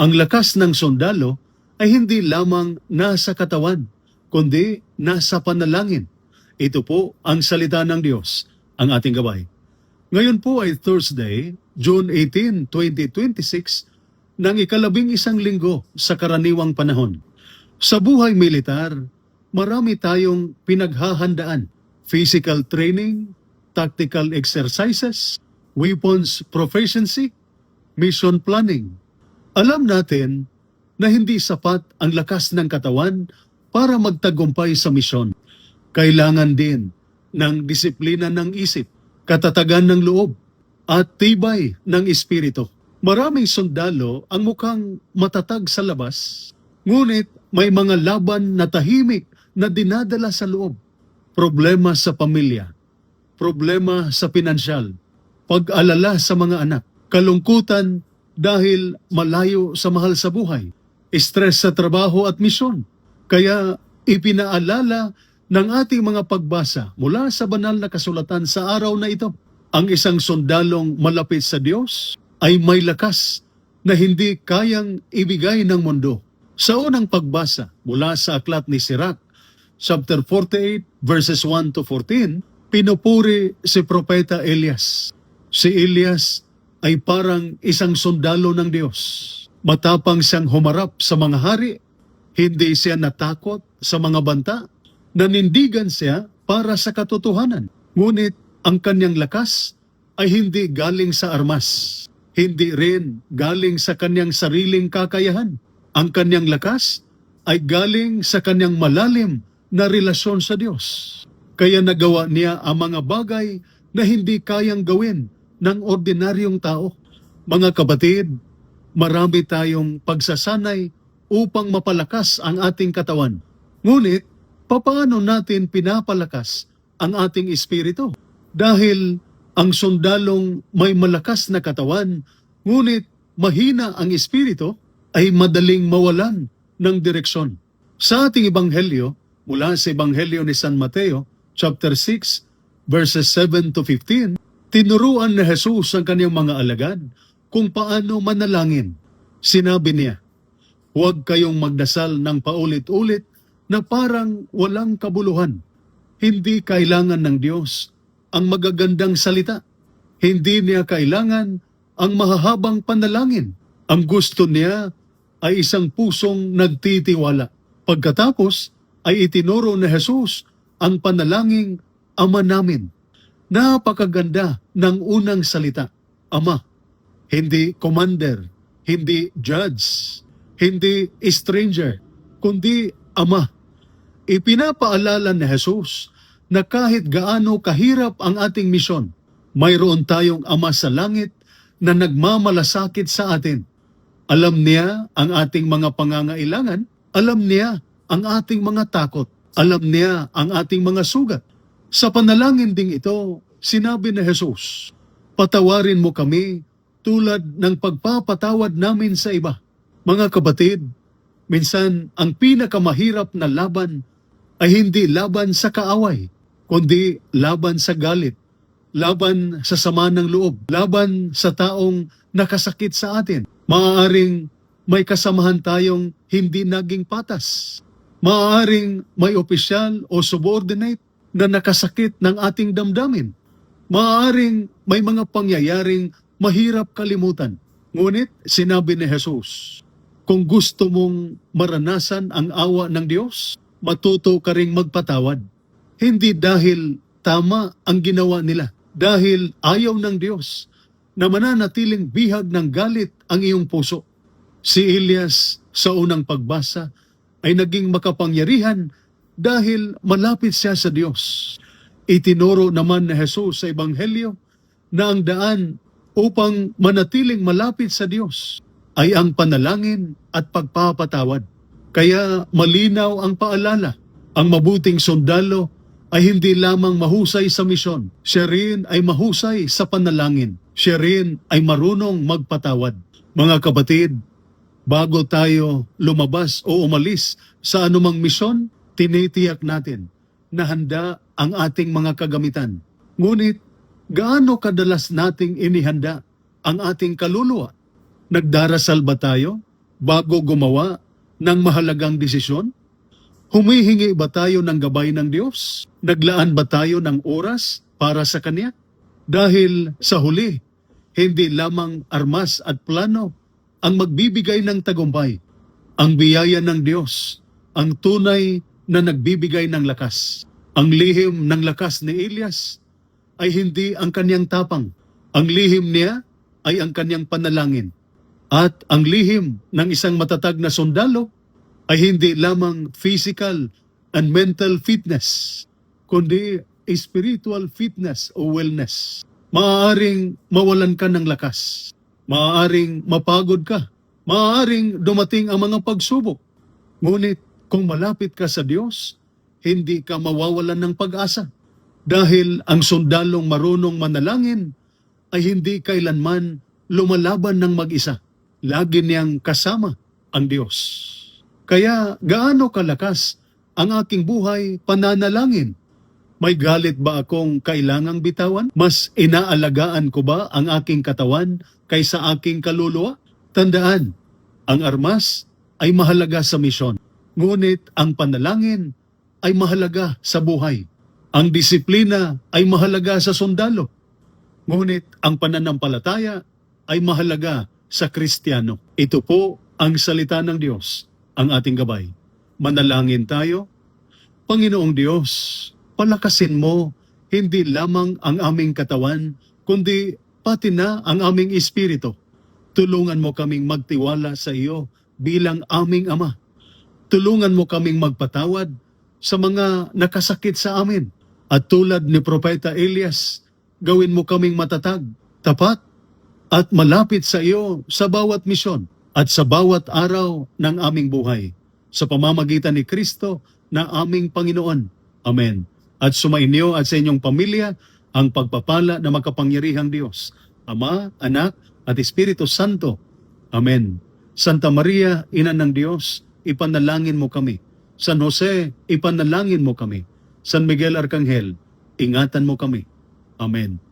Ang lakas ng sundalo ay hindi lamang nasa katawan, kundi nasa panalangin. Ito po ang salita ng Diyos, ang ating gabay. Ngayon po ay Thursday, June 18, 2026, ng ika-11 linggo sa karaniwang panahon. Sa buhay militar, marami tayong pinaghahandaan. Physical training, tactical exercises, weapons proficiency, mission planning. Alam natin na hindi sapat ang lakas ng katawan para magtagumpay sa misyon. Kailangan din ng disiplina ng isip, katatagan ng loob, at tibay ng espiritu. Maraming sundalo ang mukhang matatag sa labas, ngunit may mga laban na tahimik na dinadala sa loob. Problema sa pamilya, problema sa pinansyal, pag-alala sa mga anak, kalungkutan dahil malayo sa mahal sa buhay, stress sa trabaho at misyon. Kaya ipinaalala ng ating mga pagbasa mula sa banal na kasulatan sa araw na ito, ang isang sundalong malapit sa Diyos ay may lakas na hindi kayang ibigay ng mundo. Sa unang pagbasa mula sa aklat ni Sirach, chapter 48, verses 1 to 14, pinupuri si Propeta Elias. Si Elias ay parang isang sundalo ng Diyos. Matapang siyang humarap sa mga hari, hindi siya natakot sa mga banta, nanindigan siya para sa katotohanan. Ngunit ang kanyang lakas ay hindi galing sa armas, hindi rin galing sa kanyang sariling kakayahan. Ang kanyang lakas ay galing sa kanyang malalim na relasyon sa Diyos. Kaya nagawa niya ang mga bagay na hindi kayang gawin ng ordinaryong tao. Mga kapatid, marami tayong pagsasanay upang mapalakas ang ating katawan. Ngunit, papaano natin pinapalakas ang ating espiritu? Dahil ang sundalong may malakas na katawan, ngunit mahina ang espiritu, ay madaling mawalan ng direksyon. Sa ating ebanghelyo, mula sa ebanghelyo ni San Mateo, chapter 6, verses 7 to 15, tinuruan ni Jesus ang kanyang mga alagad kung paano manalangin. Sinabi niya, "Huwag kayong magdasal ng paulit-ulit na parang walang kabuluhan. Hindi kailangan ng Diyos ang magagandang salita. Hindi niya kailangan ang mahahabang panalangin. Ang gusto niya ay isang pusong nagtitiwala." Pagkatapos ay itinuro ni Jesus ang panalangin, "Ama namin." Napakaganda ng unang salita, Ama. Hindi commander, hindi judge, hindi stranger, kundi Ama. Ipinapaalala ni Jesus na kahit gaano kahirap ang ating misyon, mayroon tayong Ama sa langit na nagmamalasakit sa atin. Alam niya ang ating mga pangangailangan, alam niya ang ating mga takot, alam niya ang ating mga sugat. Sa panalangin ding ito, sinabi ni Jesus, "Patawarin mo kami tulad ng pagpapatawad namin sa iba." Mga kapatid, minsan ang pinakamahirap na laban ay hindi laban sa kaaway, kundi laban sa galit, laban sa sama ng loob, laban sa taong nakasakit sa atin. Maaaring may kasamahan tayong hindi naging patas. Maaaring may opisyal o subordinate na nakasakit ng ating damdamin. Maaaring may mga pangyayaring mahirap kalimutan. Ngunit sinabi ni Jesus, kung gusto mong maranasan ang awa ng Diyos, matuto ka ring magpatawad. Hindi dahil tama ang ginawa nila, dahil ayaw ng Diyos na mananatiling bihag ng galit ang iyong puso. Si Elias sa unang pagbasa ay naging makapangyarihan dahil malapit siya sa Diyos. Itinuro naman ni Jesus sa Ebanghelyo na ang daan upang manatiling malapit sa Diyos ay ang panalangin at pagpapatawad. Kaya malinaw ang paalala, ang mabuting sundalo ay hindi lamang mahusay sa misyon, siya rin ay mahusay sa panalangin. Siya rin ay marunong magpatawad. Mga kapatid, bago tayo lumabas o umalis sa anumang misyon, tinitiyak natin na handa ang ating mga kagamitan. Ngunit, gaano kadalas nating inihanda ang ating kaluluwa? Nagdarasal ba tayo bago gumawa ng mahalagang desisyon? Humihingi ba tayo ng gabay ng Diyos? Naglaan ba tayo ng oras para sa Kanya? Dahil sa huli, hindi lamang armas at plano ang magbibigay ng tagumpay. Ang biyaya ng Diyos, ang tunay na nagbibigay ng lakas. Ang lihim ng lakas ni Elias ay hindi ang kanyang tapang. Ang lihim niya ay ang kanyang panalangin. At ang lihim ng isang matatag na sundalo ay hindi lamang physical and mental fitness, kundi spiritual fitness o wellness. Maaaring mawalan ka ng lakas. Maaaring mapagod ka. Maaaring dumating ang mga pagsubok. Ngunit kung malapit ka sa Diyos, hindi ka mawawalan ng pag-asa. Dahil ang sundalong marunong manalangin ay hindi kailanman lumalaban ng mag-isa. Lagi niyang kasama ang Diyos. Kaya gaano kalakas ang aking buhay pananalangin? May galit ba akong kailangang bitawan? Mas inaalagaan ko ba ang aking katawan kaysa aking kaluluwa? Tandaan, ang armas ay mahalaga sa misyon. Ngunit ang panalangin ay mahalaga sa buhay. Ang disiplina ay mahalaga sa sundalo. Ngunit ang pananampalataya ay mahalaga sa Kristiyano. Ito po ang salita ng Diyos, ang ating gabay. Manalangin tayo. Panginoong Diyos, palakasin mo hindi lamang ang aming katawan, kundi pati na ang aming espiritu. Tulungan mo kaming magtiwala sa iyo bilang aming Ama. Tulungan mo kaming magpatawad sa mga nakasakit sa amin. At tulad ni Propeta Elias, gawin mo kaming matatag, tapat, at malapit sa iyo sa bawat misyon at sa bawat araw ng aming buhay. Sa pamamagitan ni Kristo na aming Panginoon. Amen. At sumainyo at sa inyong pamilya ang pagpapala na makapangyarihang Diyos, Ama, Anak, at Espiritu Santo. Amen. Santa Maria, Ina ng Diyos, ipanalangin mo kami. San Jose, ipanalangin mo kami. San Miguel Arcangel, ingatan mo kami. Amen.